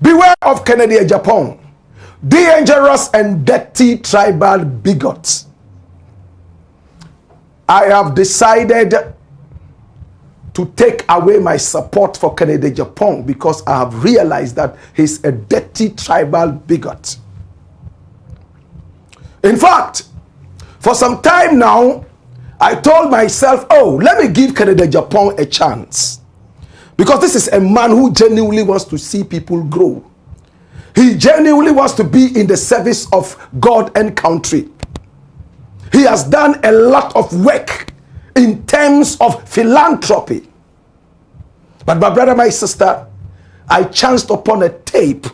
Beware of Kennedy Agyapong, dangerous and dirty tribal bigots. I have decided to take away my support for Kennedy Agyapong because I have realized that he's a dirty tribal bigot. In fact, for some time now, I told myself, oh, let me give Kennedy Agyapong a chance. Because this is a man who genuinely wants to see people grow. He genuinely wants to be in the service of God and country. He has done a lot of work in terms of philanthropy. But my brother, my sister, I chanced upon a tape,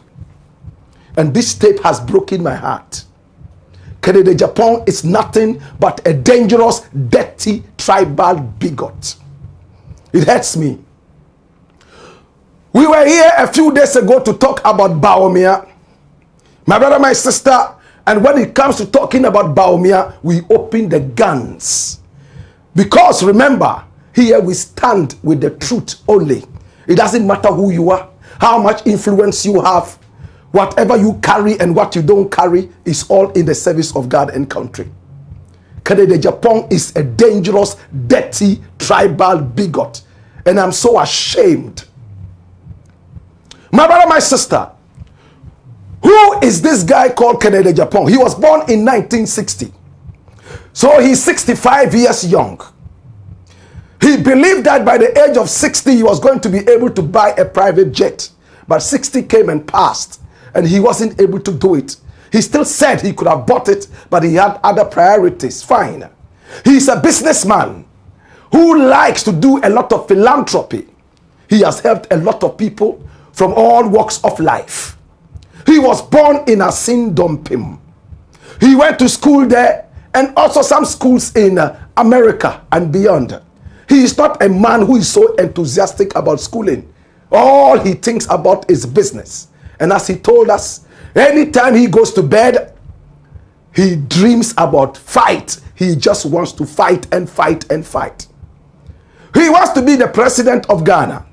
and this tape has broken my heart. Kennedy Agyapong is nothing but a dangerous, dirty, tribal bigot. It hurts me. We were here a few days ago to talk about Bawumia. My brother, my sister, and when it comes to talking about Bawumia, we open the guns. Because remember, here we stand with the truth only. It doesn't matter who you are, how much influence you have, whatever you carry and what you don't carry is all in the service of God and country. Kennedy Agyapong is a dangerous, dirty, tribal bigot. And I'm so ashamed. My brother, my sister, who is this guy called Kennedy Agyapong? He was born in 1960. So he's 65 years young. He believed that by the age of 60, he was going to be able to buy a private jet. But 60 came and passed, and he wasn't able to do it. He still said he could have bought it, but he had other priorities. Fine. He's a businessman who likes to do a lot of philanthropy. He has helped a lot of people from all walks of life. He was born in Asindompim. He went to school there and also some schools in America and beyond. He is not a man who is so enthusiastic about schooling. All he thinks about is business. And as he told us, anytime he goes to bed, he dreams about fight. He just wants to fight and fight and fight. He wants to be the president of Ghana.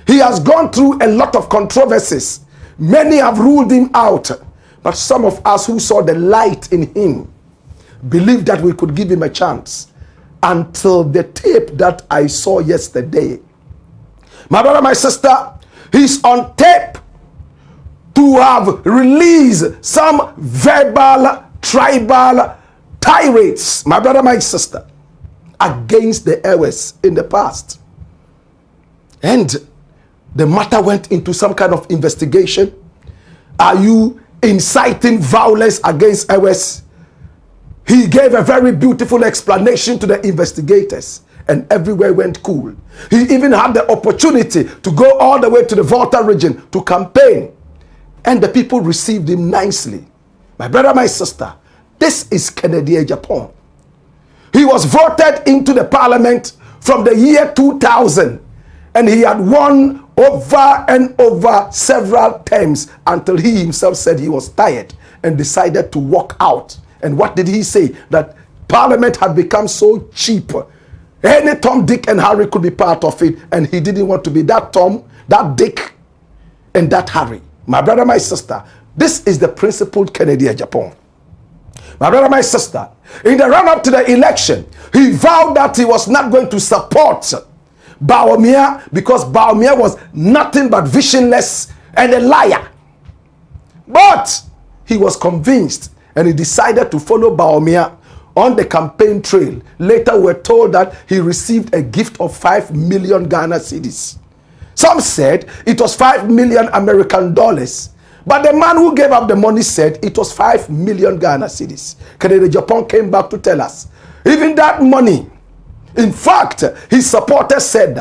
He has gone through a lot of controversies. Many have ruled him out. But some of us who saw the light in him believed that we could give him a chance. Until the tape that I saw yesterday. My brother, my sister, he's on tape to have released some verbal, tribal tirades, my brother, my sister, against the Ewes in the past. And the matter went into some kind of investigation. Are you inciting violence against Ewes? He gave a very beautiful explanation to the investigators, and everywhere went cool. He even had the opportunity to go all the way to the Volta region to campaign, and the people received him nicely. My brother, my sister, this is Kennedy Agyapong. He was voted into the parliament from the year 2000, and he had won over and over several times until he himself said he was tired and decided to walk out. And what did he say? That parliament had become so cheap. Any Tom, Dick, and Harry could be part of it, and he didn't want to be that Tom, that Dick, and that Harry. My brother, my sister, this is the principled Kennedy Agyapong. My brother, my sister, in the run-up to the election, he vowed that he was not going to support Bawumia because Bawumia was nothing but visionless and a liar. But he was convinced, and he decided to follow Bawumia on the campaign trail. Later we're told that he received a gift of 5 million Ghana cedis. Some said it was 5 million American dollars. But the man who gave up the money said it was 5 million Ghana cedis. Kennedy Agyapong came back to tell us, even that money, in fact, his supporters said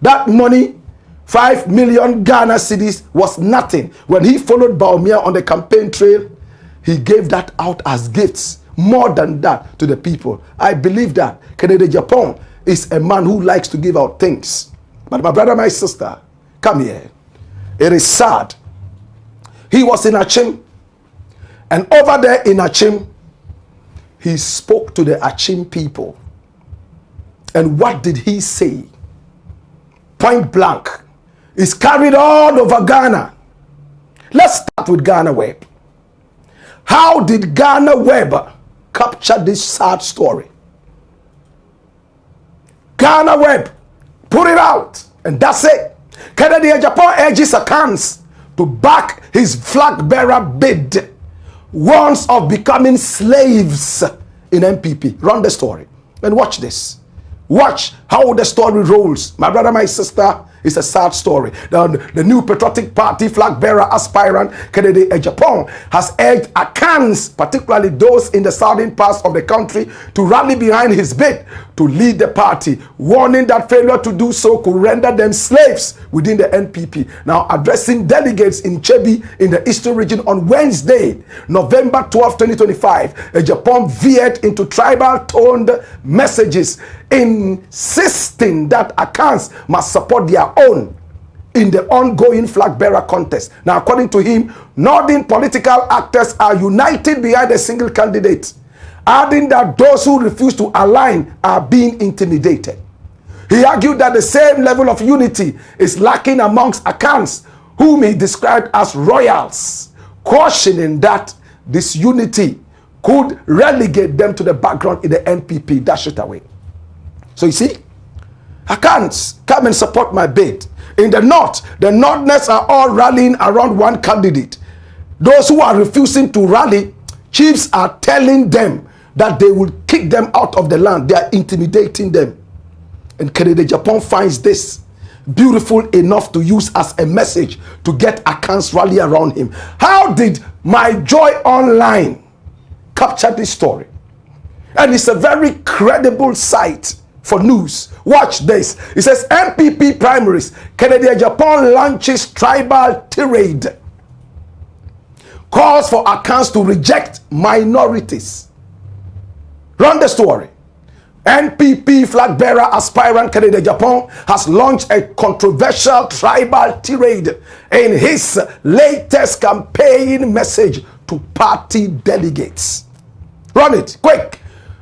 that money, 5 million Ghana cedis, was nothing. When he followed Bawumia on the campaign trail, he gave that out as gifts, more than that, to the people. I believe that Kennedy Agyapong is a man who likes to give out things. But my brother, my sister, come here. It is sad. He was in Achim, and over there in Achim, he spoke to the Achim people. And what did he say? Point blank. It's carried all over Ghana. Let's start with Ghana Web. How did Ghana Web capture this sad story? Ghana Web, put it out, and that's it. Kennedy Agyapong urges Akans to back his flag bearer bid, warns of becoming slaves in MPP. Run the story and watch this. Watch how the story rolls. My brother, my sister, it's a sad story. The new Patriotic Party flag bearer aspirant Kennedy Agyapong has urged Akans, particularly those in the southern parts of the country, to rally behind his bid to lead the party, warning that failure to do so could render them slaves within the NPP. Now, addressing delegates in Chebi in the Eastern region on Wednesday, November 12, 2025, Agyapong veered into tribal-toned messages, insisting that Akans must support their own in the ongoing flag bearer contest. Now, according to him, northern political actors are united behind a single candidate, adding that those who refuse to align are being intimidated. He argued that the same level of unity is lacking amongst Akans, whom he described as royals, cautioning that this unity could relegate them to the background in the NPP. Dash it away. So you see, Akans, come and support my bid. In the north, the northerners are all rallying around one candidate. Those who are refusing to rally, chiefs are telling them that they will kick them out of the land. They are intimidating them. And Kennedy Agyapong finds this beautiful enough to use as a message to get Akans rally around him. How did My Joy Online capture this story? And it's a very credible site for news. Watch this. It says MPP primaries, Kennedy Agyapong launches tribal tirade, calls for Akans to reject minorities. Run the story. NPP flag bearer aspirant Kennedy Agyapong has launched a controversial tribal tirade in his latest campaign message to party delegates. Run it quick.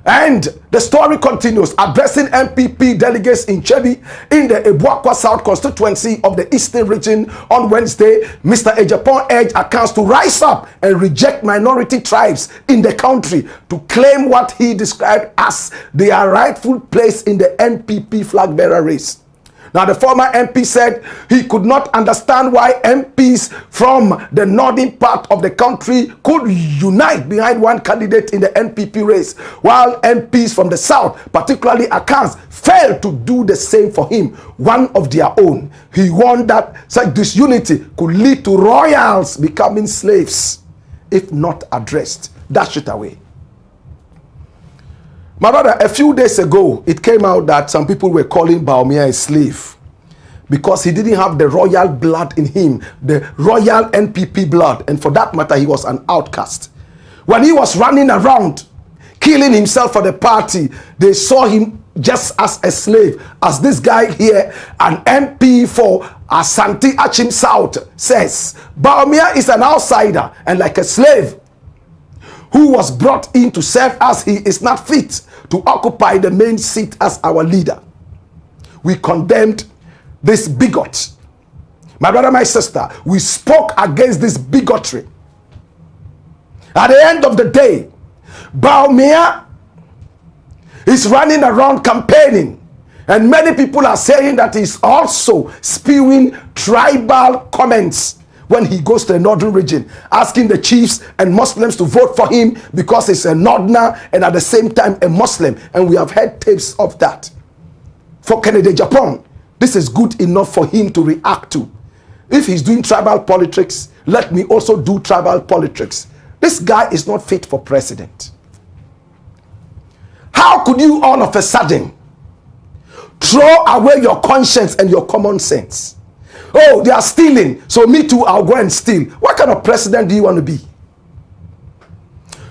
And the story continues, addressing MPP delegates in Chebi in the Ebuakwa South constituency of the Eastern region on Wednesday. Mr. Agyapong urged Akans to rise up and reject minority tribes in the country to claim what he described as their rightful place in the NPP flag bearer race. Now, the former MP said he could not understand why MPs from the northern part of the country could unite behind one candidate in the NPP race, while MPs from the south, particularly Akans, failed to do the same for him, one of their own. He warned that such disunity could lead to royals becoming slaves if not addressed. Dash it away. My brother, a few days ago, it came out that some people were calling Bawumia a slave because he didn't have the royal blood in him, the royal NPP blood, and for that matter, he was an outcast. When he was running around, killing himself for the party, they saw him just as a slave. As this guy here, an MP for Asante Achim South, says, Bawumia is an outsider and like a slave who was brought in to serve us, he is not fit to occupy the main seat as our leader. We condemned this bigot. My brother, my sister, we spoke against this bigotry. At the end of the day, Bawumia is running around campaigning, and many people are saying that he's also spewing tribal comments when he goes to the northern region, asking the chiefs and Muslims to vote for him because he's a northerner and at the same time a Muslim. And we have heard tapes of that. For Kennedy Agyapong, this is good enough for him to react to. If he's doing tribal politics, let me also do tribal politics. This guy is not fit for president. How could you all of a sudden throw away your conscience and your common sense? Oh, they are stealing, so me too, I'll go and steal. What kind of president do you want to be?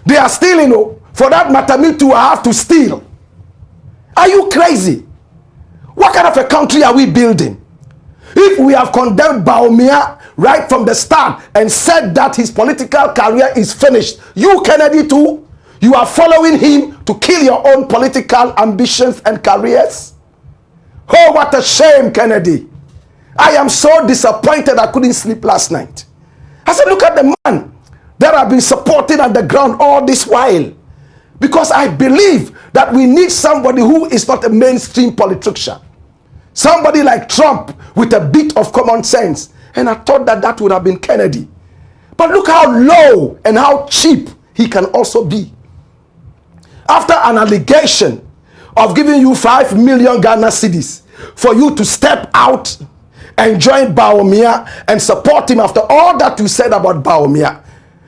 They are stealing, oh, for that matter, me too, I have to steal. Are you crazy? What kind of a country are we building? If we have condemned Bawumia right from the start and said that his political career is finished, you, Kennedy, too, you are following him to kill your own political ambitions and careers? Oh, what a shame, Kennedy. I am so disappointed I couldn't sleep last night. I said, look at the man that I've been supporting at the ground all this while. Because I believe that we need somebody who is not a mainstream politician. Somebody like Trump with a bit of common sense. And I thought that that would have been Kennedy. But look how low and how cheap he can also be. After an allegation of giving you 5 million Ghana cedis for you to step out and join Bawumia and support him after all that you said about Bawumia,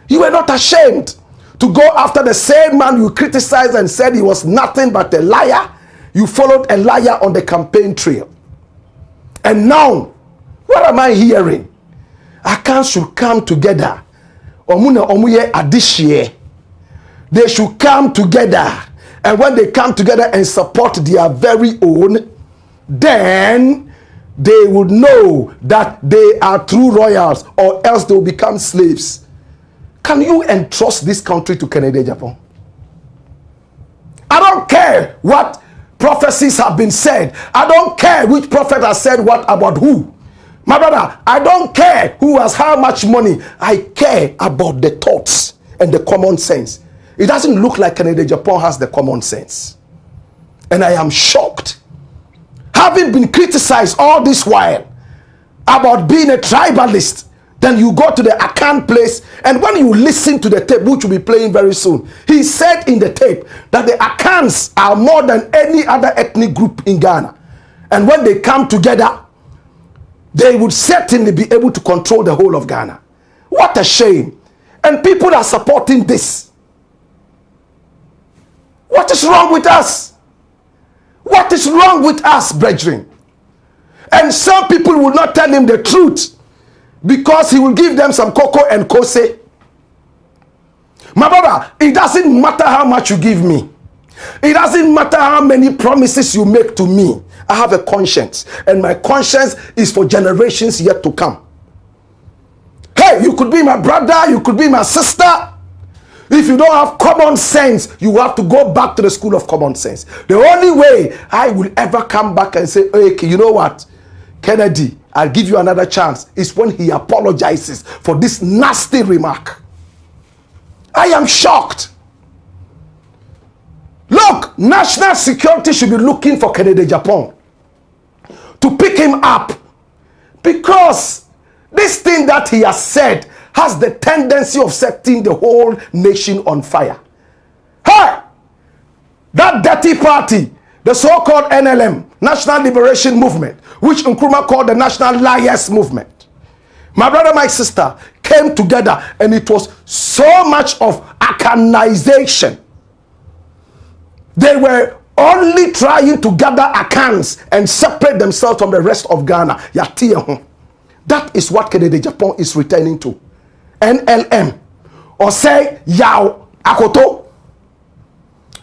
you were not ashamed to go after the same man you criticized and said he was nothing but a liar. You followed a liar on the campaign trail. And now, what am I hearing? Akans should come together. Omuna omuye adishie. They should come together. And when they come together and support their very own, then they would know that they are true royals, or else they will become slaves. Can you entrust this country to Kennedy Agyapong? I don't care what prophecies have been said. I don't care which prophet has said what about who. My brother, I don't care who has how much money. I care about the thoughts and the common sense. It doesn't look like Kennedy Agyapong has the common sense. And I am shocked. Having been criticized all this while about being a tribalist, then you go to the Akan place, and when you listen to the tape, which will be playing very soon, he said in the tape that the Akans are more than any other ethnic group in Ghana. And when they come together, they would certainly be able to control the whole of Ghana. What a shame. And people are supporting this. What is wrong with us? What is wrong with us, brethren? And some people will not tell him the truth because he will give them some cocoa and kose. My brother, it doesn't matter how much you give me. It doesn't matter how many promises you make to me. I have a conscience, and my conscience is for generations yet to come. Hey, you could be my brother, you could be my sister. If you don't have common sense, you have to go back to the school of common sense. The only way I will ever come back and say, okay, you know what, Kennedy, I'll give you another chance, is when he apologizes for this nasty remark. I am shocked. Look, national security should be looking for Kennedy Agyapong to pick him up, because this thing that he has said has the tendency of setting the whole nation on fire. Hey, that dirty party, the so-called NLM, National Liberation Movement, which Nkrumah called the National Liars Movement, my brother, my sister, came together, and it was so much of Akanization. They were only trying to gather Akans and separate themselves from the rest of Ghana. That is what Kennedy Agyapong is returning to. NLM, or say Yao Akoto,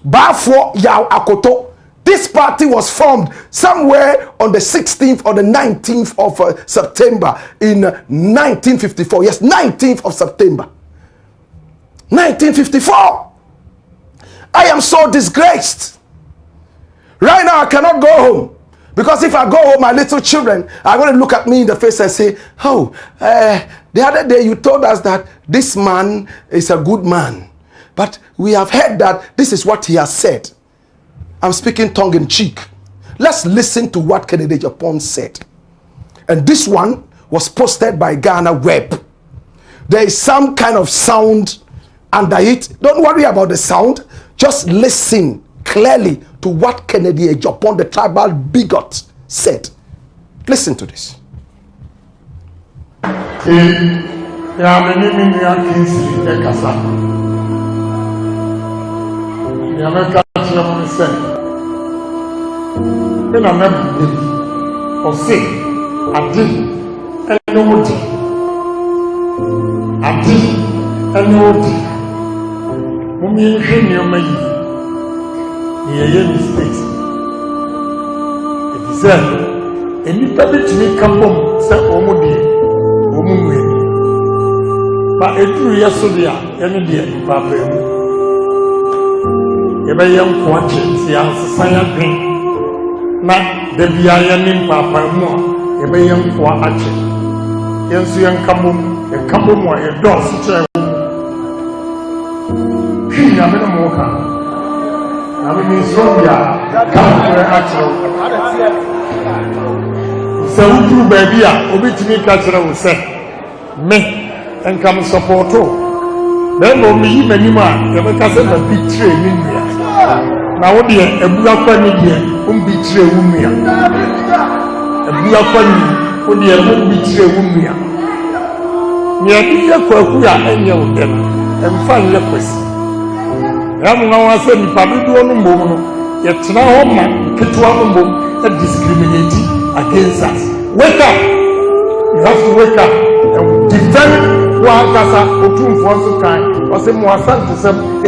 Bafo Yao Akoto. This party was formed somewhere on the 16th or the 19th of September in 1954. Yes, 19th of September. 1954. I am so disgraced. Right now, I cannot go home. Because if I go home, my little children are going to look at me in the face and say, oh, the other day you told us that this man is a good man. But we have heard that this is what he has said. I'm speaking tongue in cheek. Let's listen to what Kennedy Agyapong said. And this one was posted by Ghana Web. There is some kind of sound under it. Don't worry about the sound. Just listen clearly to what Kennedy Agyapong, the tribal bigot, said. Listen to this. Yeye mistakes. It is said, any public to me come home, say, Omudi, Omu. But a 2 years so dear, any dear, Papa. Ebe young quantities, young society. Not the Biayanin Papa more, Ebe young quantities. Yes, young come home. e kambo mo e do so che hwi na me no mo ka na me so bia kambo e achiro se wutu baby a obetimi ka chira wo se me enkam supporto then no me yi manim a e be ka se na betray ni nua na wo de ebu akwa ni de betray wo nua ebu akwa ni wo de betray wo nua ni adi ya kwaku ya enye wo dem emfa nye kwesi ya mo na wa se ni pabido no mbom no ye tena ho ma ketwa no mbom e discriminate against us. Wake up! You have to wake up and defend what Kasa Otum for so kind. Or say more to some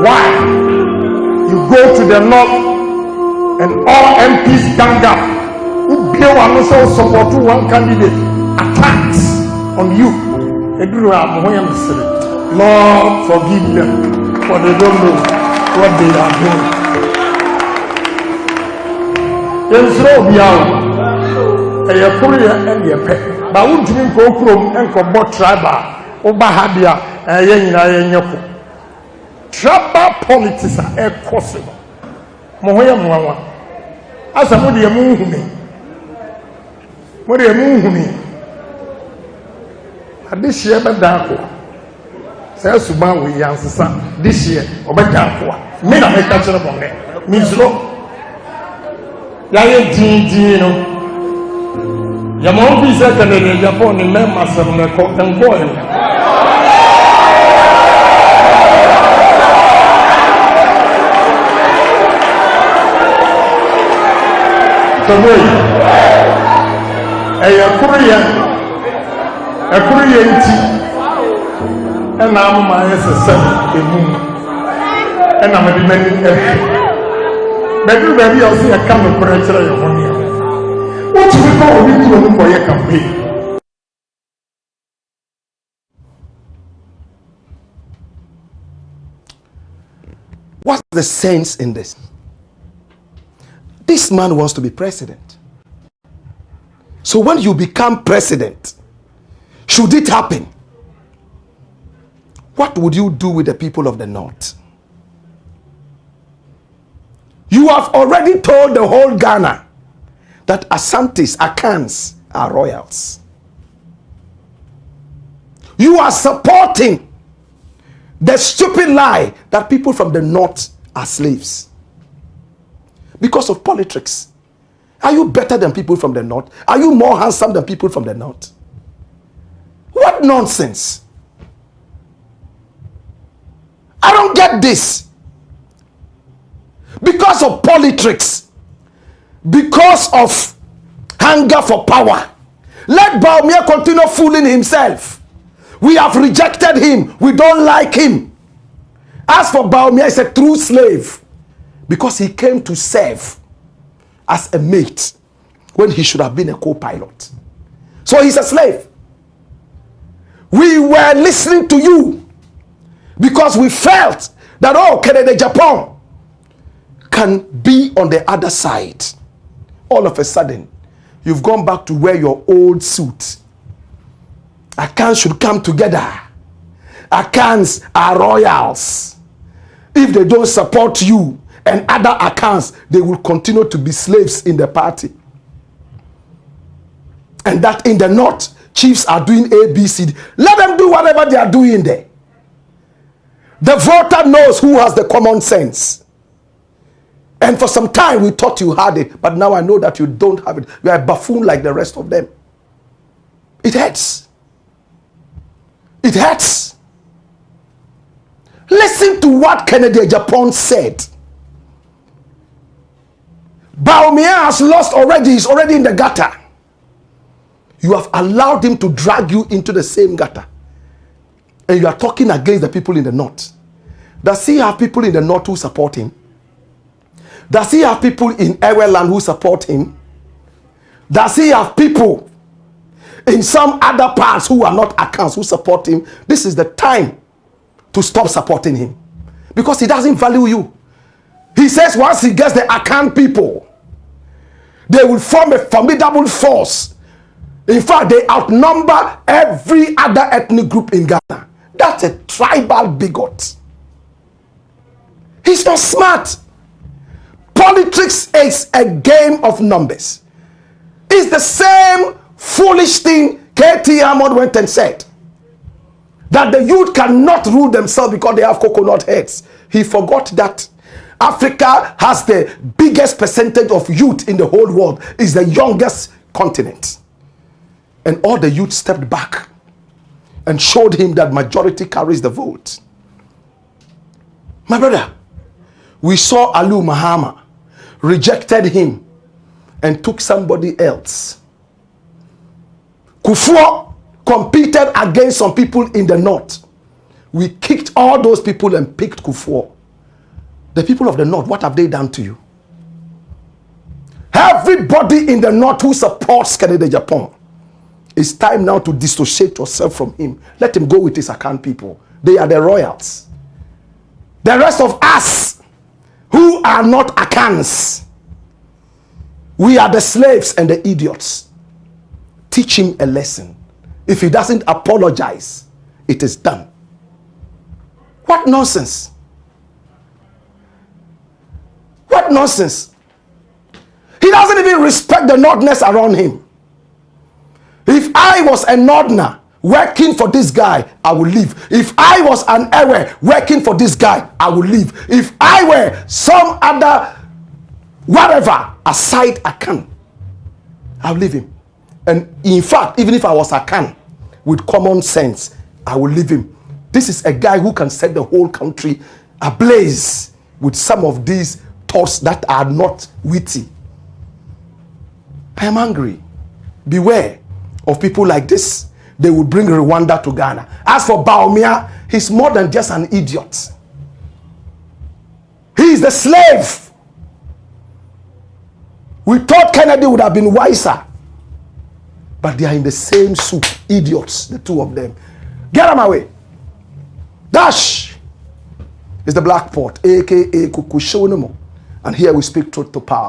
why? You go to the north and all MPs gang up. Who bear one also support one candidate attacks on you. Lord forgive them for they don't know what they are doing. Yensro biawo eye korea ene pe ba wudumi nko krom enko bo tribal oba ha bia eye nyina ye nyeko tribal politics e kose mo ho ye moanwa asa mo de mu huni adihye be dan ko say suba we yansesa dihye obeda ko me na me ka kire mo ne mi zuro yaye din no ya mo bi se kan ne Agyapong ne me masam ne ko enko en to boy e kuriya nti na amama yesese emu na me di mani Bedu baby also ya come to correct your honey. What we call we do for your campaign. What's the sense in this? This man wants to be president. So when you become president, should it happen, what would you do with the people of the north? You have already told the whole Ghana that Asantes, Akans are royals. You are supporting the stupid lie that people from the north are slaves because of politics. Are you better than people from the north? Are you more handsome than people from the north? What nonsense! I don't get this. Because of politics, because of hunger for power, let Bawumia continue fooling himself. We have rejected him. We don't like him. As for Bawumia, he's a true slave because he came to serve as a mate when he should have been a co-pilot. So he's a slave. We were listening to you because we felt that, oh, Agyapong can be on the other side. All of a sudden, you've gone back to wear your old suit. Akans should come together. Akans are royals. If they don't support you and other Akans, they will continue to be slaves in the party. And that in the north, chiefs are doing ABC. Let them do whatever they are doing there. The voter knows who has the common sense. And for some time we thought you had it, but now I know that you don't have it. You are a buffoon like the rest of them. It hurts. It hurts. Listen to what Agyapong said. Bawumia has lost already. He's already in the gutter. You have allowed him to drag you into the same gutter. And you are talking against the people in the north. Does he have people in the north who support him? Does he have people in Eweland who support him? Does he have people in some other parts who are not Akans who support him? This is the time to stop supporting him. Because he doesn't value you. He says once he gets the Akan people, they will form a formidable force In fact, they outnumber every other ethnic group in Ghana. That's a tribal bigot. He's not smart. Politics is a game of numbers. It's the same foolish thing K.T. Ahmad went and said, that the youth cannot rule themselves because they have coconut heads. He forgot that Africa has the biggest percentage of youth in the whole world. It's the youngest continent. And all the youth stepped back and showed him that majority carries the vote. My brother, we saw Alu Mahama rejected him and took somebody else. Kufuor competed against some people in the north. We kicked all those people and picked Kufuor. The people of the north, what have they done to you? Everybody in the north who supports Kennedy Agyapong, it's time now to dissociate yourself from him. Let him go with his Akan people. They are the royals. The rest of us who are not Akans, we are the slaves and the idiots. Teach him a lesson. If he doesn't apologize, it is done. What nonsense. What nonsense. He doesn't even respect the Northerners around him. If I was a Northerner working for this guy, I will leave. If I was an Ewe working for this guy, I will leave. If I were some other whatever aside Akan, I'll leave him. And in fact, even if I was Akan with common sense, I will leave him. This is a guy who can set the whole country ablaze with some of these thoughts that are not witty. I am angry. Beware of people like this. They will bring Rwanda to Ghana. As for Baumia, he's more than just an idiot. He is the slave. We thought Kennedy would have been wiser. But they are in the same soup. Idiots, the two of them. Get them away. Dash is the Blakk Port, aka Kukushonimo. And here we speak truth to power.